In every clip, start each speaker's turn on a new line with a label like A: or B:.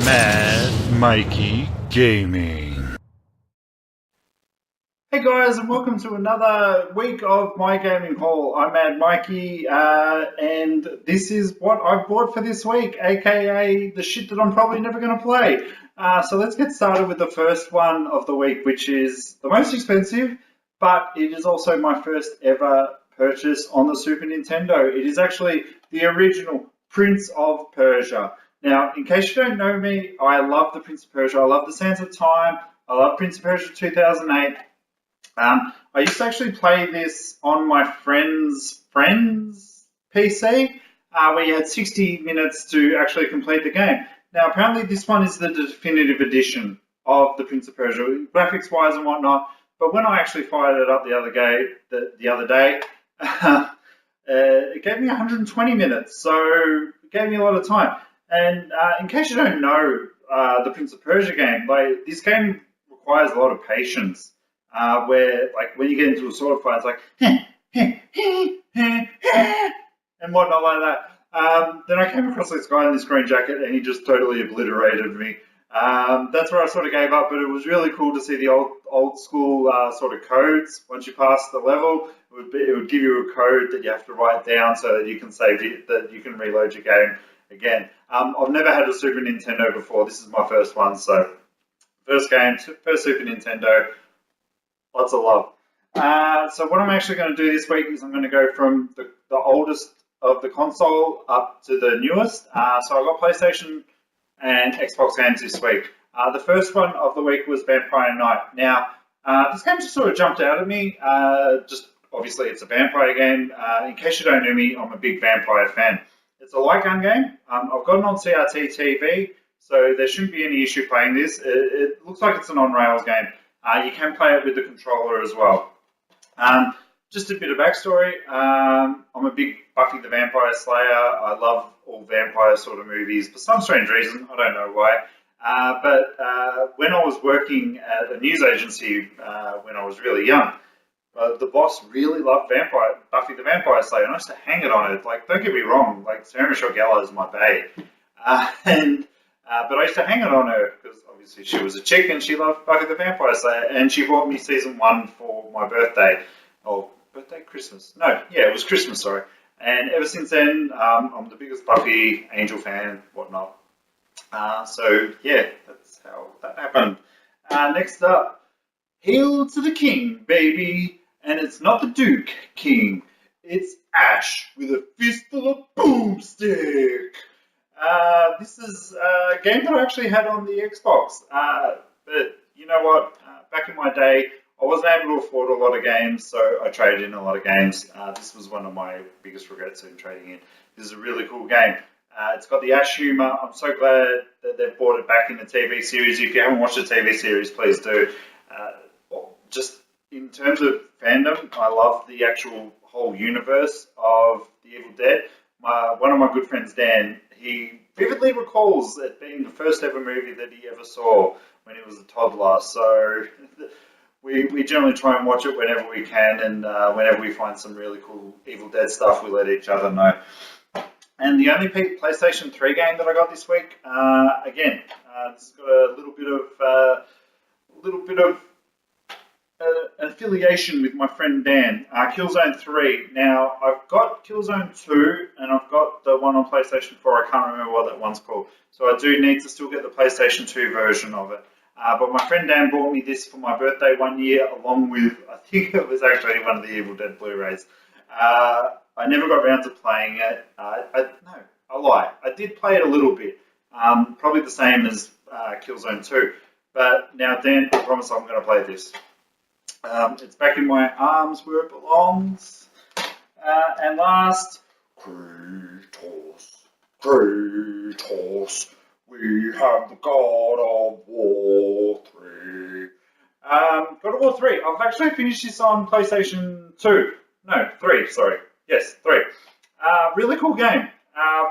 A: Mad Mikey Gaming.
B: Hey guys, and welcome to another week of my gaming haul. I'm Mad Mikey, and this is what I've bought for this week, aka the shit that I'm probably never going to play. So let's get started with the first one of the week, which is the most expensive, but it is also my first ever purchase on the Super Nintendo. It is actually the original Prince of Persia. Now, in case you don't know me, I love the Prince of Persia. I love the Sands of Time. I love Prince of Persia 2008. I used to actually play this on my friend's PC, where you had 60 minutes to actually complete the game. Now, apparently this one is the definitive edition of the Prince of Persia, graphics-wise and whatnot. But when I actually fired it up the other day, it gave me 120 minutes, so it gave me a lot of time. And in case you don't know the Prince of Persia game, like this game requires a lot of patience. Where, like, when you get into a sword fight, it's like, and whatnot like that. Then I came across this guy in this green jacket, and he just totally obliterated me. That's where I sort of gave up, but it was really cool to see the old school sort of codes. Once you pass the level, it would give you a code that you have to write down so that you can save it, that you can reload your game again. I've never had a Super Nintendo before. This is my first one, so first game, first Super Nintendo. Lots of love. So what I'm actually going to do this week is I'm going to go from the oldest of the console up to the newest. So I've got PlayStation and Xbox games this week. The first one of the week was Vampire Knight. Now, this game just sort of jumped out at me. Just obviously it's a vampire game. In case you don't know me, I'm a big vampire fan. It's a light gun game. I've got it on CRT TV, so there shouldn't be any issue playing this. It looks like it's an on-rails game. You can play it with the controller as well. Just a bit of backstory. I'm a big Buffy the Vampire Slayer. I love all vampire sort of movies for some strange reason. I don't know why. But when I was working at a news agency when I was really young, the boss really loved Buffy the Vampire Slayer, and I used to hang it on it. Like, don't get me wrong, like Sarah Michelle Gellar is my babe, but I used to hang it on her because obviously she was a chick and she loved Buffy the Vampire Slayer, and she bought me season 1 for my birthday. Oh, birthday, Christmas? No, yeah, it was Christmas, sorry. And ever since then, I'm the biggest Buffy Angel fan, whatnot. So yeah, that's how that happened. Next up, Hail to the King, baby. And it's not the Duke King, it's Ash with a fistful of boomstick. This is a game that I actually had on the Xbox, but you know what, back in my day, I wasn't able to afford a lot of games, so I traded in a lot of games. This was one of my biggest regrets in trading in. This is a really cool game. It's got the Ash humour. I'm so glad that they've brought it back in the TV series. If you haven't watched the TV series, please do. Just in terms of fandom, I love the actual whole universe of The Evil Dead. One of my good friends, Dan, he vividly recalls it being the first ever movie that he ever saw when he was a toddler. So we generally try and watch it whenever we can, and whenever we find some really cool Evil Dead stuff, we let each other know. And the only PlayStation 3 game that I got this week, again, this has got a little bit of affiliation with my friend Dan, Killzone 3. Now, I've got Killzone 2 and I've got the one on PlayStation 4. I can't remember what that one's called. So I do need to still get the PlayStation 2 version of it. But my friend Dan bought me this for my birthday one year, along with, I think it was actually one of the Evil Dead Blu-rays. I never got around to playing it. No, I lie. I did play it a little bit. Probably the same as Killzone 2. But now, Dan, I promise I'm going to play this. It's back in my arms where it belongs. And last, Kratos, we have the God of War 3. God of War 3, I've actually finished this on PlayStation 2. No, 3, sorry. Yes, 3. Really cool game.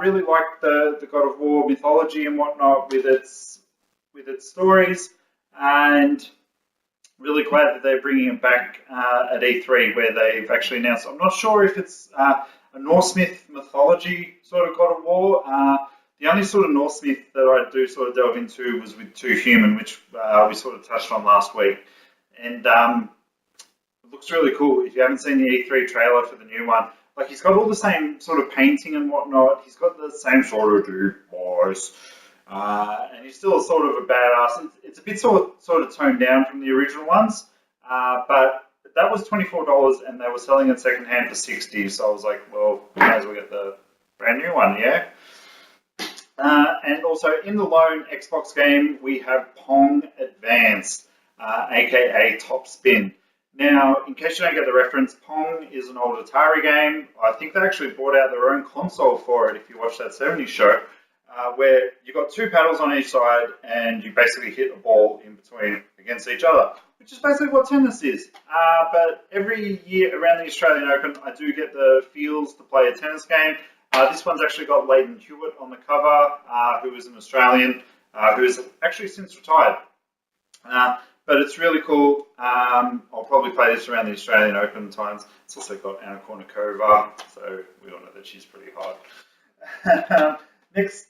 B: Really like the God of War mythology and whatnot with its stories, and really glad that they're bringing it back at E3, where they've actually announced. I'm not sure if it's a Norse mythology sort of God of War. The only sort of Northsmith that I do sort of delve into was with Two Human, which we sort of touched on last week. And it looks really cool. If you haven't seen the E3 trailer for the new one, like he's got all the same sort of painting and whatnot. He's got the same sort of deep voice. And he's still sort of a badass. It's a bit sort of toned down from the original ones. But that was $24 and they were selling it secondhand for $60. So I was like, well, we might as well get the brand new one, yeah? And also in the lone Xbox game, we have Pong Advanced, aka Top Spin. Now, in case you don't get the reference, Pong is an old Atari game. I think they actually brought out their own console for it if you watch that 70s show, where you've got two paddles on each side and you basically hit a ball in between against each other, which is basically what tennis is. But every year around the Australian Open, I do get the feels to play a tennis game. This one's actually got Leighton Hewitt on the cover, who is an Australian, who is actually since retired. But it's really cool. I'll probably play this around the Australian Open times. It's also got Anna Kournikova, so we all know that she's pretty hot. Next,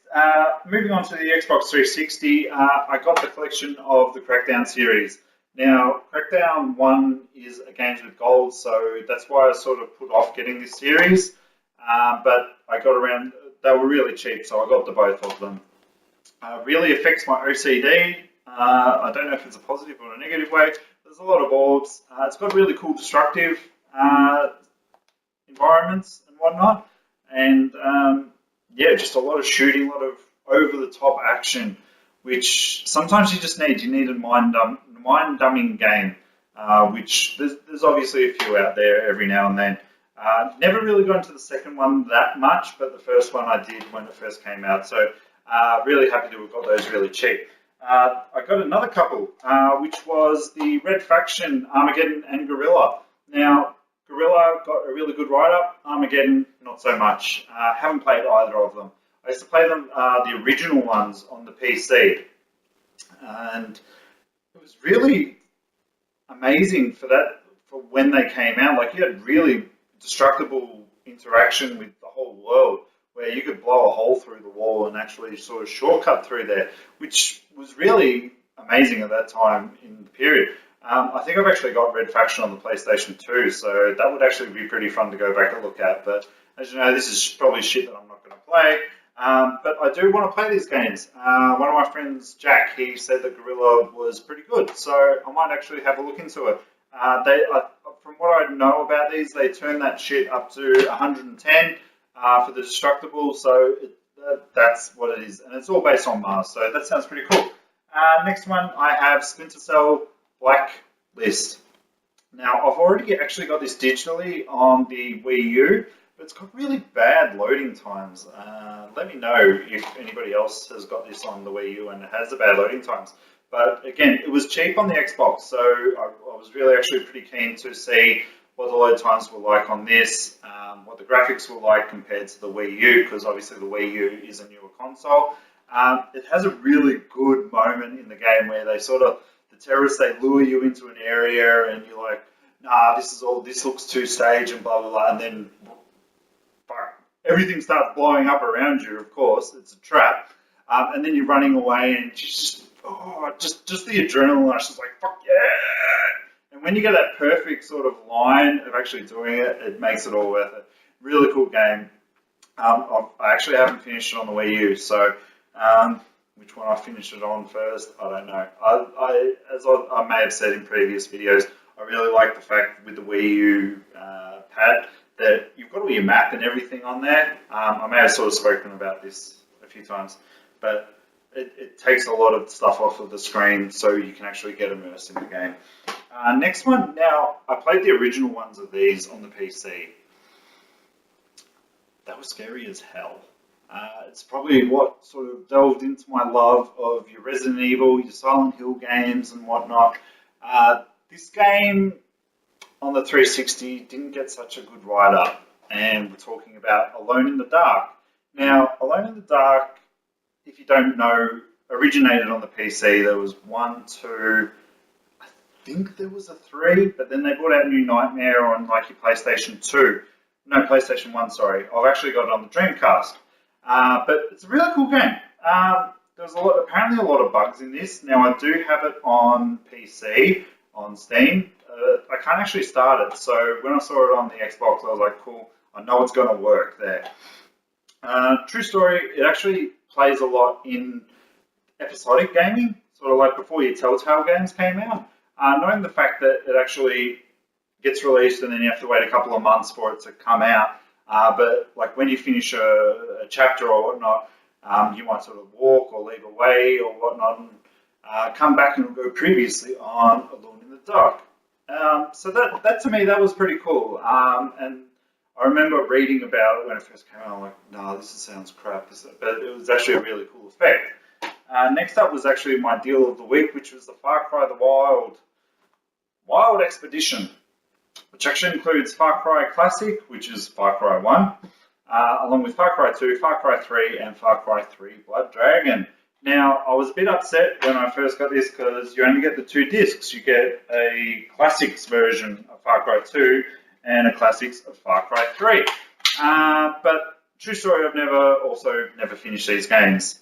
B: moving on to the Xbox 360, I got the collection of the Crackdown series. Now, Crackdown 1 is a Games with Gold, so that's why I sort of put off getting this series. But I got around, they were really cheap, so I got the both of them. Really affects my OCD. I don't know if it's a positive or a negative way. There's a lot of orbs. It's got really cool destructive environments and whatnot. And yeah, just a lot of shooting, a lot of over-the-top action, which sometimes you just need. You need a mind-dumbing game, which there's obviously a few out there every now and then. Never really got into the second one that much, but the first one I did when it first came out. So really happy to have got those really cheap. I got another couple, which was the Red Faction, Armageddon and Guerrilla. Now, Guerrilla got a really good write-up, Armageddon not so much. Haven't played either of them. I used to play them, the original ones on the PC, and it was really amazing for when they came out. Like, you had really destructible interaction with the whole world, where you could blow a hole through the wall and actually sort of shortcut through there, which was really amazing at that time in the period. I think I've actually got Red Faction on the PlayStation 2, so that would actually be pretty fun to go back and look at. But as you know, this is probably shit that I'm not going to play. But I do want to play these games. One of my friends, Jack, he said that Guerrilla was pretty good, so I might actually have a look into it. From what I know about these, they turn that shit up to 110 for the destructible, so that's what it is. And it's all based on Mars, so that sounds pretty cool. Next one, I have Splinter Cell Blacklist. Now, I've already actually got this digitally on the Wii U, but it's got really bad loading times. Let me know if anybody else has got this on the Wii U and it has the bad loading times. But again, it was cheap on the Xbox, so I was really actually pretty keen to see what the load times were like on this, what the graphics were like compared to the Wii U, because obviously the Wii U is a newer console. It has a really good moment in the game where they sort of, the terrorists, they lure you into an area and you're like, nah, this looks two-stage and blah, blah, blah, and then everything starts blowing up around you, of course, it's a trap. And then you're running away and just the adrenaline rush is like, fuck yeah! And when you get that perfect sort of line of actually doing it, it makes it all worth it. Really cool game. I actually haven't finished it on the Wii U, so which one I finished it on first, I don't know. As I may have said in previous videos, I really like the fact with the Wii U pad that you've got all your map and everything on there. I may have sort of spoken about this a few times, but it takes a lot of stuff off of the screen so you can actually get immersed in the game. Next one, now I played the original ones of these on the PC. That was scary as hell. It's probably what sort of delved into my love of your Resident Evil, your Silent Hill games and whatnot. This game on the 360 didn't get such a good write-up, and we're talking about Alone in the Dark. Now, Alone in the Dark, if you don't know, originated on the PC. There was 1, 2, I think there was a 3, but then they brought out New Nightmare on like your PlayStation 2. No, PlayStation 1, sorry. I've actually got it on the Dreamcast. But it's a really cool game. There's apparently a lot of bugs in this. Now I do have it on PC, on Steam. I can't actually start it, so when I saw it on the Xbox, I was like, cool, I know it's going to work there. True story, it actually plays a lot in episodic gaming, sort of like before your Telltale games came out. Knowing the fact that it actually gets released and then you have to wait a couple of months for it to come out, but like when you finish a chapter or whatnot, you might sort of walk or leave away or whatnot and come back and go previously on Alone in the Dark. So that to me, that was pretty cool. And I remember reading about it when it first came out. I'm like, no, this sounds crap. But it was actually a really cool effect. Next up was actually my deal of the week, which was the Far Cry the Wild Expedition, which actually includes Far Cry Classic, which is Far Cry 1, along with Far Cry 2, Far Cry 3, and Far Cry 3 Blood Dragon. Now, I was a bit upset when I first got this because you only get the 2 discs. You get a Classics version of Far Cry 2 and a Classics of Far Cry 3. But true story, I've never finished these games.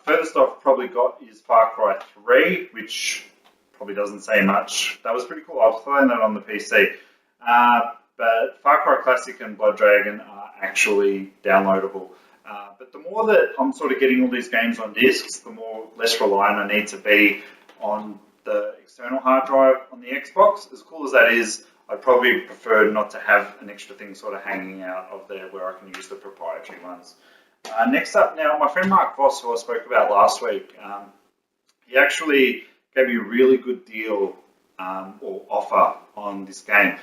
B: Furthest I've probably got is Far Cry 3, which probably doesn't say much. That was pretty cool. I was playing that on the PC. But Far Cry Classic and Blood Dragon are actually downloadable. But the more that I'm sort of getting all these games on discs, the more less reliant I need to be on the external hard drive on the Xbox. As cool as that is, I'd probably prefer not to have an extra thing sort of hanging out of there where I can use the proprietary ones. Next up now, my friend Mark Voss, who I spoke about last week, he actually gave me a really good deal or offer on this game.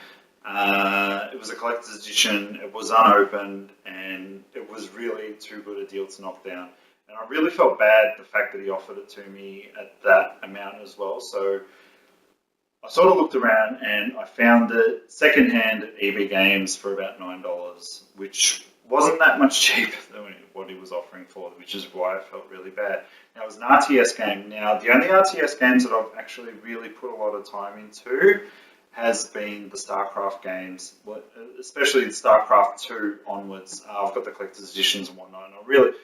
B: It was a collector's edition, it was unopened, and it was really too good a deal to knock down. And I really felt bad the fact that he offered it to me at that amount as well. So I sort of looked around and I found it secondhand at EB Games for about $9, which wasn't that much cheaper than what he was offering for, which is why I felt really bad. Now, it was an RTS game. Now, the only RTS games that I've actually really put a lot of time into has been the StarCraft games, especially the StarCraft 2 onwards. I've got the collector's editions and whatnot, and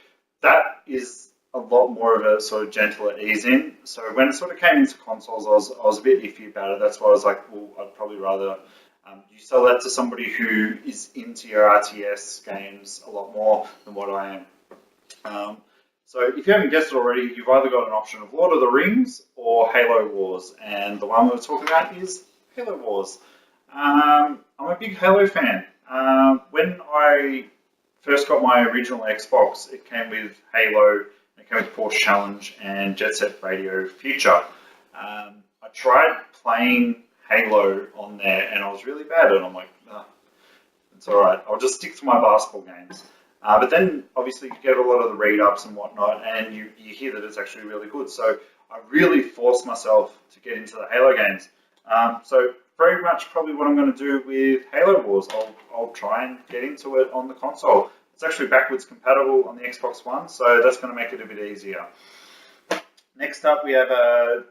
B: that is a lot more of a sort of gentler ease in. So when it sort of came into consoles, I was a bit iffy about it. That's why I was like, well, I'd probably rather you sell that to somebody who is into your RTS games a lot more than what I am. So if you haven't guessed it already, you've either got an option of Lord of the Rings or Halo Wars, and the one we're talking about is Halo Wars. I'm a big Halo fan. When I first got my original Xbox, it came with Halo, it came with Porsche Challenge and Jet Set Radio Future. I tried playing Halo on there and I was really bad at it. I'm like, it's alright, I'll just stick to my basketball games. But then obviously you get a lot of the read-ups and whatnot, and you hear that it's actually really good. So I really forced myself to get into the Halo games. So very much probably what I'm going to do with Halo Wars. I'll try and get into it on the console. It's actually backwards compatible on the Xbox One, so that's going to make it a bit easier. Next up, we have a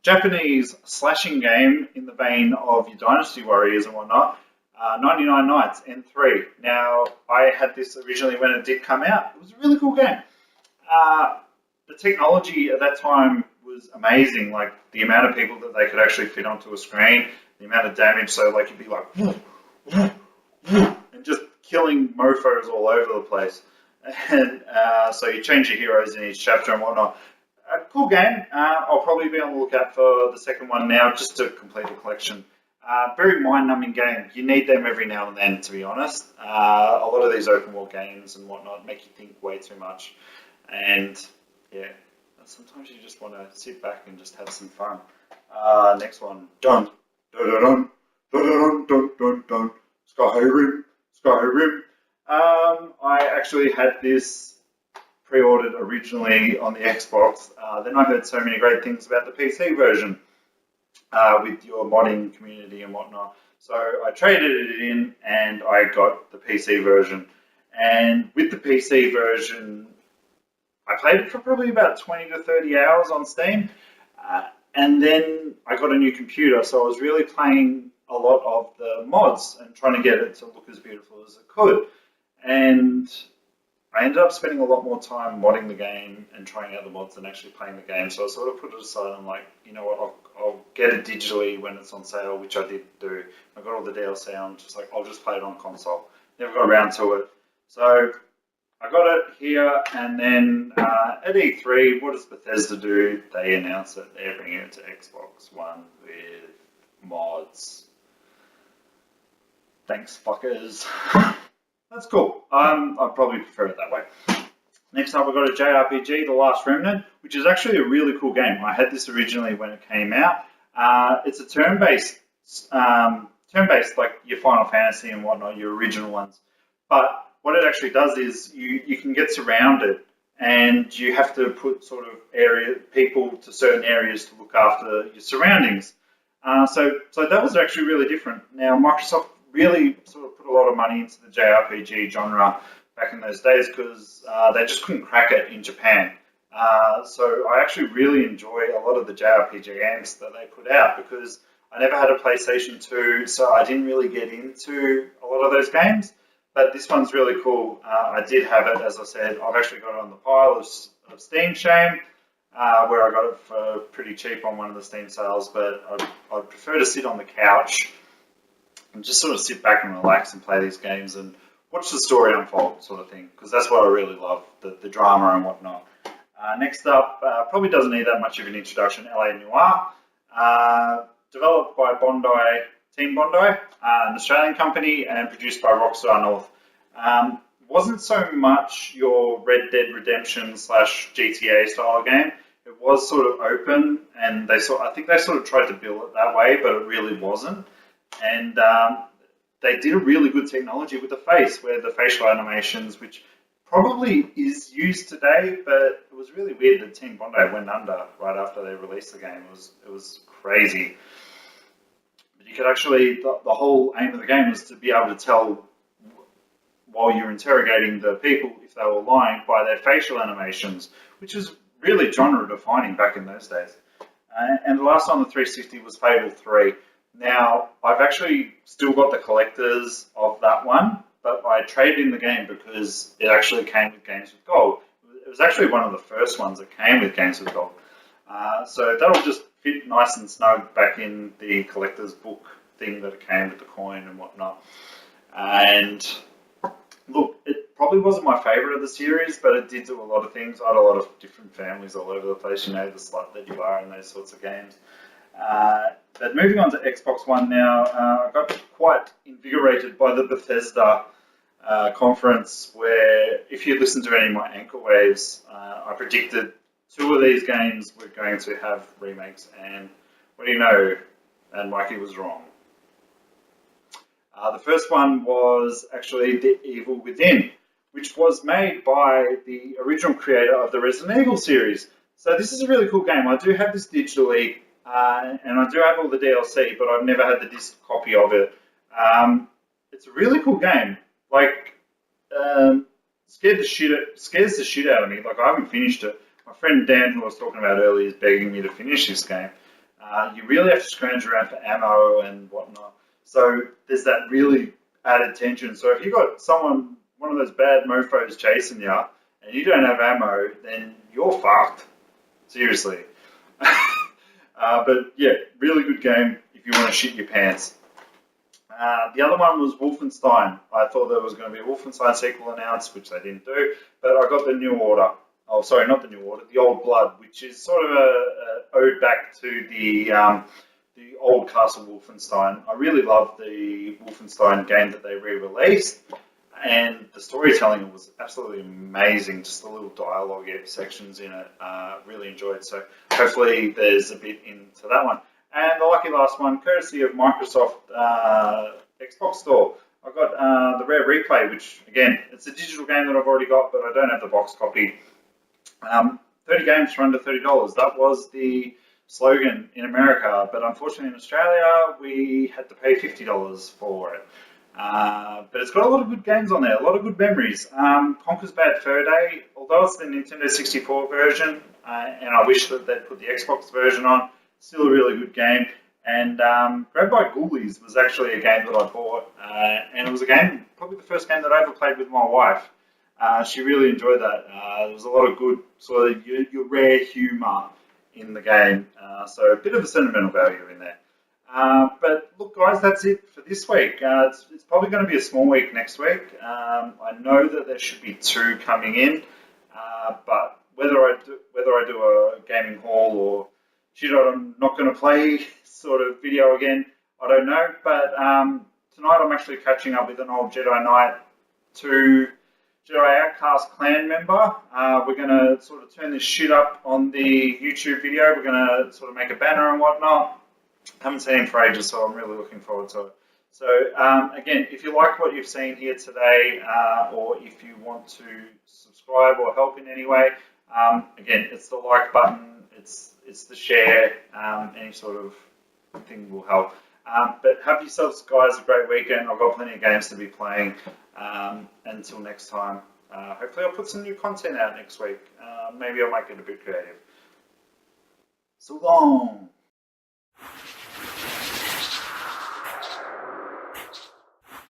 B: Japanese slashing game in the vein of your Dynasty Warriors and whatnot. 99 Nights N3. Now, I had this originally when it did come out. It was a really cool game. The technology at that time was amazing. Like the amount of people that they could actually fit onto a screen, the amount of damage. So like you'd be like, woof, woof, woof, and just killing mofos all over the place. And so you change your heroes in each chapter and whatnot. A cool game. I'll probably be on the lookout for the second one now, just to complete the collection. Very mind-numbing game. You need them every now and then, to be honest. A lot of these open world games and whatnot make you think way too much. And yeah, sometimes you just want to sit back and just have some fun. Next one. Dun, dun, dun, dun, dun, dun, dun, dun. Skyrim. I actually had this pre-ordered originally on the Xbox. Then I heard so many great things about the PC version. With your modding community and whatnot. So I traded it in and I got the PC version. And with the PC version, I played it for probably about 20 to 30 hours on Steam. And then I got a new computer, so I was really playing a lot of the mods and trying to get it to look as beautiful as it could. And I ended up spending a lot more time modding the game and trying out the mods than actually playing the game. So I sort of put it aside. I'm like, you know what, I'll get it digitally when it's on sale, which I did do. I got all the DLC. I'm just like, I'll just play it on console. Never got around to it. So I got it here, and then at E3, what does Bethesda do? They announce that they're bringing it to Xbox One with mods. Thanks, fuckers. That's cool. I'd probably prefer it that way. Next up, we've got a JRPG, The Last Remnant, which is actually a really cool game. I had this originally when it came out. It's a turn-based like your Final Fantasy and whatnot, your original ones. But what it actually does is you can get surrounded, and you have to put sort of people to certain areas to look after your surroundings. So that was actually really different. Now, Microsoft really sort of put a lot of money into the JRPG genre back in those days because they just couldn't crack it in Japan. So I actually really enjoy a lot of the JRPG games that they put out because I never had a PlayStation 2, so I didn't really get into a lot of those games. But this one's really cool. I did have it, as I said. I've actually got it on the pile of Steam Shame, where I got it for pretty cheap on one of the Steam sales. But I'd prefer to sit on the couch and just sort of sit back and relax and play these games and watch the story unfold, sort of thing, because that's what I really love, the drama and whatnot. Next up, probably doesn't need that much of an introduction, LA Noire. Developed by Team Bondi, an Australian company, and produced by Rockstar North. Wasn't so much your Red Dead Redemption / GTA style game. It was sort of open, and I think they sort of tried to build it that way, but it really wasn't. And they did a really good technology with the face, where the facial animations, which probably is used today, but it was really weird that Team Bondi went under right after they released the game. It was crazy. But you could actually, the whole aim of the game was to be able to tell while you're interrogating the people if they were lying by their facial animations, which is really genre defining back in those days. And the last on the 360 was Fable 3. Now, I've actually still got the collectors of that one, but I traded in the game because it actually came with Games with Gold. It was actually one of the first ones that came with Games with Gold. So that'll just fit nice and snug back in the collector's book thing that it came with the coin and whatnot. And look, it probably wasn't my favourite of the series, but it did do a lot of things. I had a lot of different families all over the place, you know, the slut that you are in those sorts of games. But moving on to Xbox One now, I got quite invigorated by the Bethesda conference, where if you listen to any of my anchor waves, I predicted 2 of these games were going to have remakes, and what do you know? And Mikeey was wrong. The first one was actually The Evil Within, which was made by the original creator of the Resident Evil series. So this is a really cool game. I do have this digitally, and I do have all the DLC, but I've never had the disc copy of it. It's a really cool game. Like, scares the shit out of me. Like, I haven't finished it. My friend Dan, who I was talking about earlier, is begging me to finish this game. You really have to scrounge around for ammo and whatnot. So there's that really added tension. So if you've got one of those bad mofos chasing you, and you don't have ammo, then you're fucked. Seriously. But yeah, really good game if you want to shit your pants. The other one was Wolfenstein. I thought there was going to be a Wolfenstein sequel announced, which they didn't do, but I got the New Order. Oh, sorry, not the New Order, the Old Blood, which is sort of a ode back to the old Castle Wolfenstein. I really love the Wolfenstein game that they re-released, and the storytelling was absolutely amazing. Just the little dialogue sections in it, really enjoyed. So hopefully there's a bit into that one. And the lucky last one, courtesy of Microsoft Xbox Store, I got the Rare Replay, which again, it's a digital game that I've already got, but I don't have the box copy. 30 games for under $30. That was the slogan in America, but unfortunately in Australia we had to pay $50 for it. But it's got a lot of good games on there, a lot of good memories. Conker's Bad Fur Day, although it's the Nintendo 64 version, and I wish that they'd put the Xbox version on, still a really good game. And Grab by Ghoulies was actually a game that I bought, and it was a game, probably the first game that I ever played with my wife. She really enjoyed that. There was a lot of good sort of your rare humour in the game, so a bit of a sentimental value in there. But look, guys, that's it for this week. It's probably going to be a small week next week. I know that there should be 2 coming in, but whether I do a gaming haul or shit, I'm not going to play sort of video again, I don't know. But tonight I'm actually catching up with an old Jedi Knight 2 Jedi Outcast clan member. We're going to sort of turn this shit up on the YouTube video. We're going to sort of make a banner and whatnot. Haven't seen him for ages, so I'm really looking forward to it. So again, if you like what you've seen here today, or if you want to subscribe or help in any way, again, it's the like button, it's the share, any sort of thing will help. But have yourselves, guys, a great weekend. I've got plenty of games to be playing. Until next time, hopefully I'll put some new content out next week. Maybe I might get a bit creative. So long.